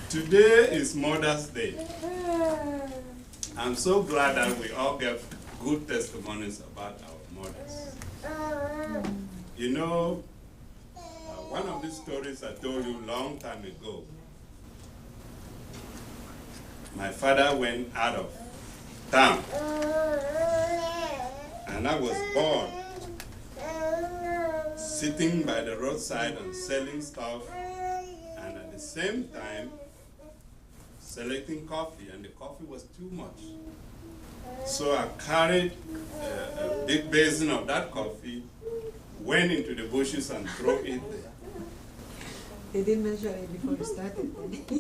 Today is Mother's Day. I'm so glad that we all get good testimonies about our mothers. You know, one of these stories I told you a long time ago, my father went out of town, and I was born sitting by the roadside and selling stuff, and at the same time selecting coffee, and the coffee was too much. So I carried a big basin of that coffee, went into the bushes and threw it there. They didn't measure it before you started.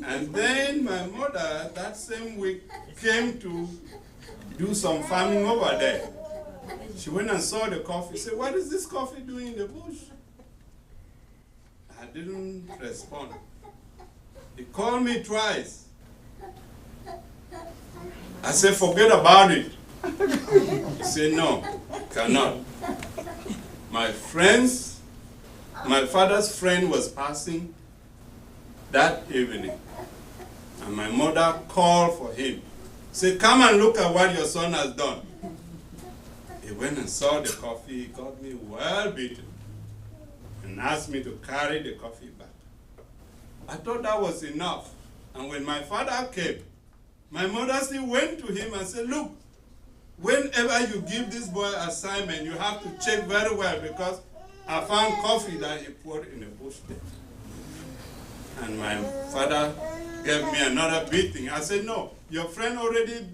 And then my mother, that same week, came to do some farming over there. She went and saw the coffee, said, "What is this coffee doing in the bush?" I didn't respond. He called me twice. I said, "Forget about it." He said, "No, cannot." My father's friend was passing that evening, and my mother called for him. Said, "Come and look at what your son has done." He went and saw the coffee. He got me well beaten and asked me to carry the coffee back. I thought that was enough. And when my father came, my mother still went to him and said, "Look, whenever you give this boy assignment, you have to check very well, because I found coffee that he poured in a bush there." And my father gave me another beating. I said, "No, your friend already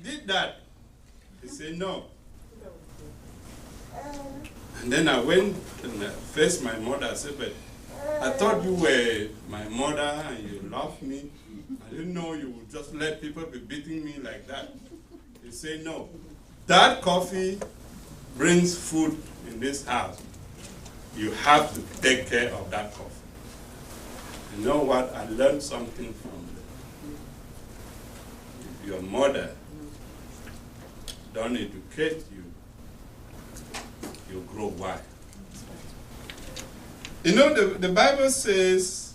did that." He said, "No." And then I went and faced my mother. I said, "But I thought you were my mother and you loved me. I didn't know you would just let people be beating me like that." He said, "No, that coffee brings food in this house. You have to take care of that coffee." You know what? I learned something from if your mother don't educate you, you grow wise. You know, the Bible says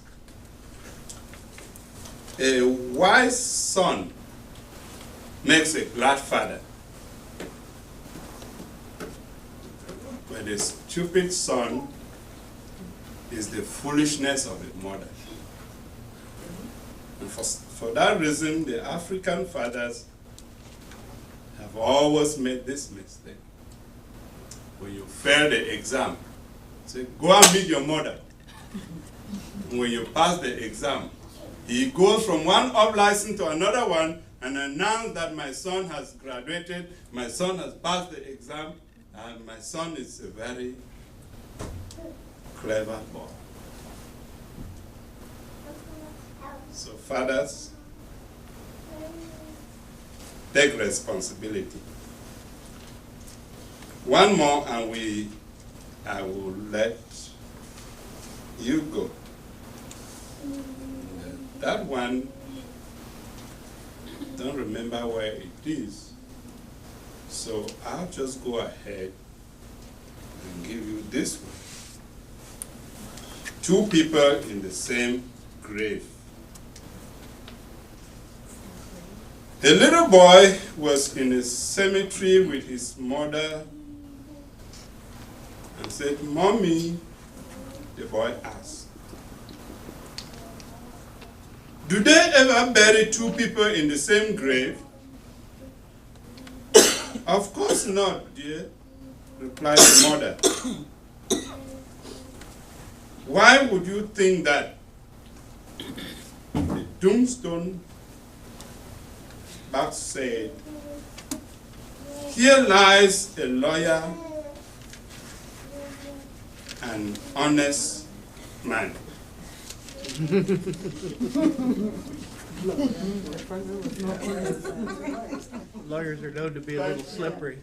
a wise son makes a glad father, but a stupid son is the foolishness of a mother. And for that reason, the African fathers have always made this mistake. When you fail the exam, say, "Go and meet your mother." And when you pass the exam, he goes from one up-license to another one and announce that my son has graduated, my son has passed the exam, and my son is a very clever boy. So fathers, take responsibility. One more and I will let you go. That one, don't remember where it is. So I'll just go ahead and give you this one. Two people in the same grave. A little boy was in a cemetery with his mother and said, "Mommy," the boy asked, "do they ever bury two people in the same grave?" "Of course not, dear," replied the mother. "Why would you think that?" The tombstone box said, "Here lies a lawyer, an honest man." Lawyers are known to be a little slippery.